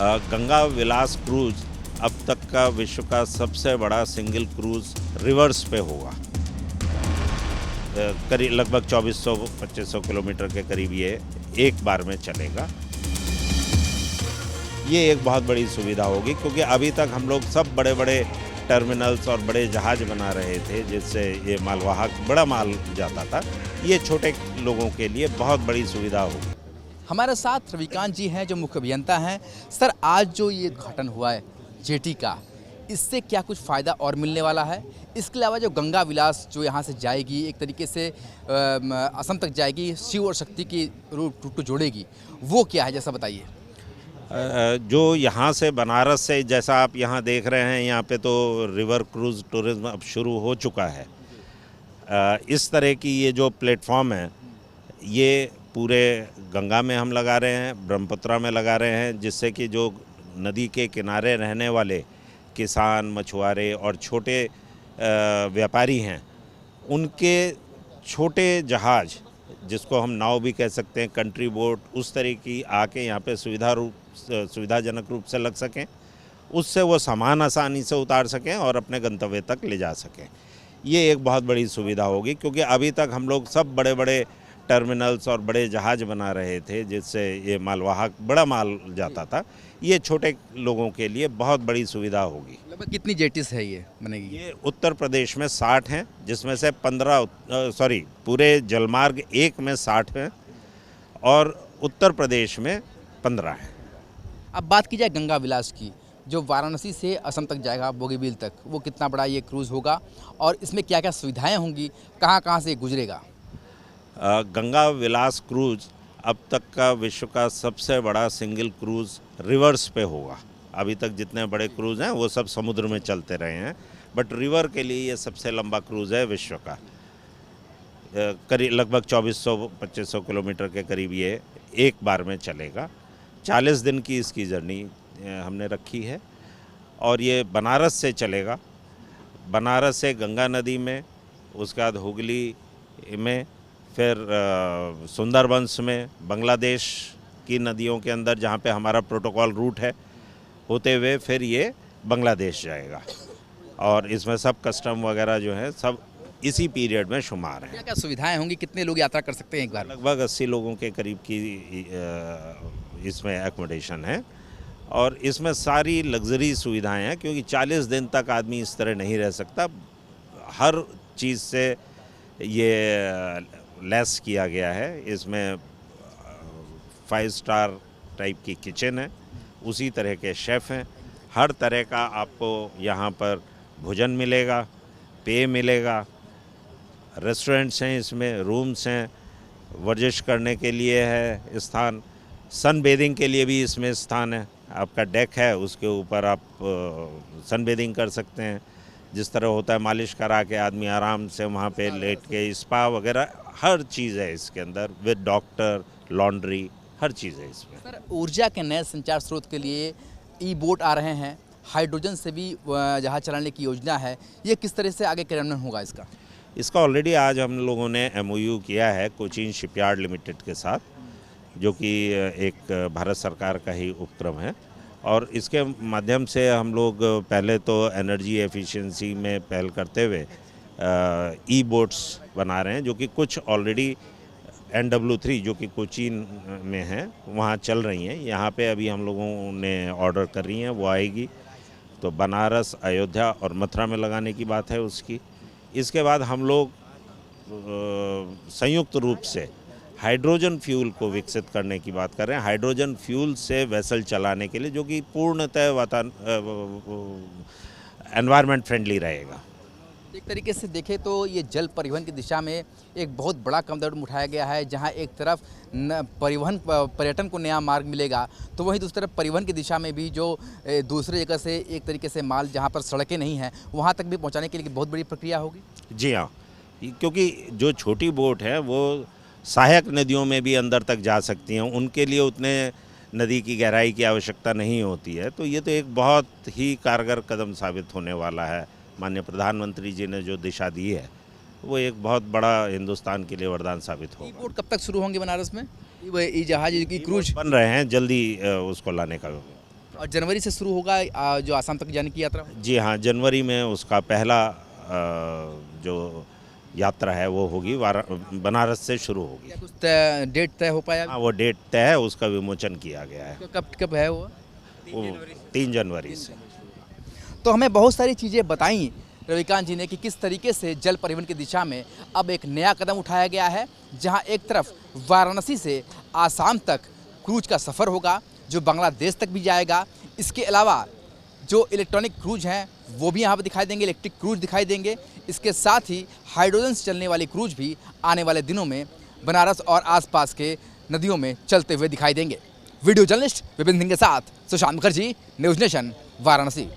गंगा विलास cruise अब तक का विश्व का सबसे बड़ा सिंगल क्रूज रिवर्स पे होगा। करीब लगभग 2400-2500 किलोमीटर के करीब ये एक बार में चलेगा। ये एक बहुत बड़ी सुविधा होगी क्योंकि अभी तक हम लोग सब बड़े बड़े टर्मिनल्स और बड़े जहाज बना रहे थे जिससे ये मालवाहक बड़ा माल जाता था। ये छोटे लोगों के लिए बहुत बड़ी सुविधा होगी। हमारे साथ रविकांत जी हैं जो मुख्य अभियंता हैं। सर, आज जो ये उद्घाटन हुआ है जेटी का, इससे क्या कुछ फ़ायदा और मिलने वाला है? इसके अलावा जो गंगा विलास जो यहाँ से जाएगी, एक तरीके से असम तक जाएगी, शिव और शक्ति की रूट को जोड़ेगी, वो क्या है, जैसा बताइए। जो यहाँ से बनारस से, जैसा आप यहाँ देख रहे हैं, यहाँ पे तो रिवर क्रूज़ टूरिज्म अब शुरू हो चुका है। इस तरह की ये जो प्लेटफॉर्म है, ये पूरे गंगा में हम लगा रहे हैं, ब्रह्मपुत्रा में लगा रहे हैं, जिससे कि जो नदी के किनारे रहने वाले किसान, मछुआरे और छोटे व्यापारी हैं, उनके छोटे जहाज, जिसको हम नाव भी कह सकते हैं, कंट्री बोट, उस तरह की आके यहाँ पे सुविधाजनक रूप से लग सकें, उससे वो सामान आसानी से उतार सकें और अपने गंतव्य तक ले जा सकें। ये एक बहुत बड़ी सुविधा होगी क्योंकि अभी तक हम लोग सब बड़े बड़े टर्मिनल्स और बड़े जहाज बना रहे थे जिससे ये मालवाहक बड़ा माल जाता था। ये छोटे लोगों के लिए बहुत बड़ी सुविधा होगी। लगभग कितनी जेटीस है ये बनेगी? ये उत्तर प्रदेश में 60 हैं, जिसमें से 15 पूरे जलमार्ग एक में 60 हैं और उत्तर प्रदेश में 15 हैं। अब बात की जाए गंगा विलास की, जो वाराणसी से असम तक जाएगा, बोगीबील तक, वो कितना बड़ा ये क्रूज़ होगा और इसमें क्या क्या सुविधाएं होंगी, कहाँ कहाँ से गुजरेगा? गंगा विलास क्रूज अब तक का विश्व का सबसे बड़ा सिंगल क्रूज़ रिवर्स पे होगा। अभी तक जितने बड़े क्रूज़ हैं वो सब समुद्र में चलते रहे हैं, बट रिवर के लिए ये सबसे लंबा क्रूज़ है विश्व का। करीब लगभग 2400-2500 किलोमीटर के करीब ये एक बार में चलेगा। 40 दिन की इसकी जर्नी हमने रखी है और ये बनारस से चलेगा। बनारस से गंगा नदी में, उसके बाद हुगली में, फिर सुंदरबंस में, बांग्लादेश की नदियों के अंदर जहाँ पे हमारा प्रोटोकॉल रूट है, होते हुए फिर ये बांग्लादेश जाएगा। और इसमें सब कस्टम वगैरह जो है सब इसी पीरियड में शुमार हैं। क्या क्या सुविधाएं होंगी, कितने लोग यात्रा कर सकते हैं एक बार? लगभग 80 लोगों के करीब की इसमें एकोमोडेशन है और इसमें सारी लग्जरी सुविधाएं हैं क्योंकि 40 दिन तक आदमी इस तरह नहीं रह सकता। हर चीज़ से ये लेस किया गया है। इसमें 5 स्टार टाइप की किचन है, उसी तरह के शेफ़ हैं, हर तरह का आपको यहाँ पर भोजन मिलेगा, पेय मिलेगा, रेस्टोरेंट्स हैं, इसमें रूम्स हैं, वर्जिश करने के लिए है स्थान, सन बेदिंग के लिए भी इसमें स्थान है। आपका डेक है, उसके ऊपर आप सन बेदिंग कर सकते हैं। जिस तरह होता है मालिश करा के आदमी आराम से वहाँ पे लेट के, स्पा वगैरह हर चीज़ है इसके अंदर, विद डॉक्टर, लॉन्ड्री, हर चीज़ है इसमें। सर, ऊर्जा के नए संचार स्रोत के लिए ई बोट आ रहे हैं, हाइड्रोजन से भी जहाज चलाने की योजना है, ये किस तरह से आगे क्रियान्वयन होगा इसका? इसका ऑलरेडी आज हम लोगों ने MOU किया है कोचीन शिपयार्ड लिमिटेड के साथ, जो कि एक भारत सरकार का ही उपक्रम है और इसके माध्यम से हम लोग पहले तो एनर्जी एफिशिएंसी में पहल करते हुए ई बोट्स बना रहे हैं, जो कि कुछ ऑलरेडी NW3 जो कि कोचीन में है वहाँ चल रही हैं। यहाँ पे अभी हम लोगों ने ऑर्डर कर रही हैं, वो आएगी तो बनारस, अयोध्या और मथुरा में लगाने की बात है उसकी। इसके बाद हम लोग संयुक्त रूप से हाइड्रोजन फ्यूल को विकसित करने की बात कर रहे हैं। हाइड्रोजन फ्यूल से वेसल चलाने के लिए, जो कि पूर्णतः एनवायरनमेंट फ्रेंडली रहेगा। एक तरीके से देखें तो ये जल परिवहन की दिशा में एक बहुत बड़ा कदम उठाया गया है, जहां एक तरफ पर्यटन को नया मार्ग मिलेगा, तो वहीं दूसरी तरफ परिवहन की दिशा में भी जो दूसरे जगह से एक तरीके से माल, जहां पर सड़कें नहीं हैं, वहां तक भी पहुंचाने के लिए बहुत बड़ी प्रक्रिया होगी। जी हाँ, क्योंकि जो छोटी बोट है वो सहायक नदियों में भी अंदर तक जा सकती हैं, उनके लिए उतने नदी की गहराई की आवश्यकता नहीं होती है। तो ये तो एक बहुत ही कारगर कदम साबित होने वाला है। माननीय प्रधानमंत्री जी ने जो दिशा दी है वो एक बहुत बड़ा हिंदुस्तान के लिए वरदान साबित होगा। ई बोट कब तक शुरू होंगे बनारस में? ई जहाज की क्रूज बन रहे हैं, जल्दी उसको लाने का और जनवरी से शुरू होगा जो आसाम तक जाने की यात्रा? जी हाँ, जनवरी में उसका पहला जो यात्रा है वो होगी, बनारस से शुरू होगी। क्या कुछ डेट तय हो पाया? हाँ, वो डेट तय है, उसका विमोचन किया गया है। कब कब है वो? 3 जनवरी से। तो हमें बहुत सारी चीज़ें बताई रविकांत जी ने कि किस तरीके से जल परिवहन की दिशा में अब एक नया कदम उठाया गया है, जहां एक तरफ वाराणसी से आसाम तक क्रूज का सफ़र होगा जो बांग्लादेश तक भी जाएगा। इसके अलावा जो इलेक्ट्रॉनिक क्रूज हैं वो भी यहाँ पर दिखाई देंगे, इलेक्ट्रिक क्रूज दिखाई देंगे। इसके साथ ही हाइड्रोजन से चलने वाली क्रूज भी आने वाले दिनों में बनारस और आसपास के नदियों में चलते हुए दिखाई देंगे। वीडियो जर्नलिस्ट विपिन सिंह के साथ सुशांत मुखर्जी, न्यूज़ नेशन, वाराणसी।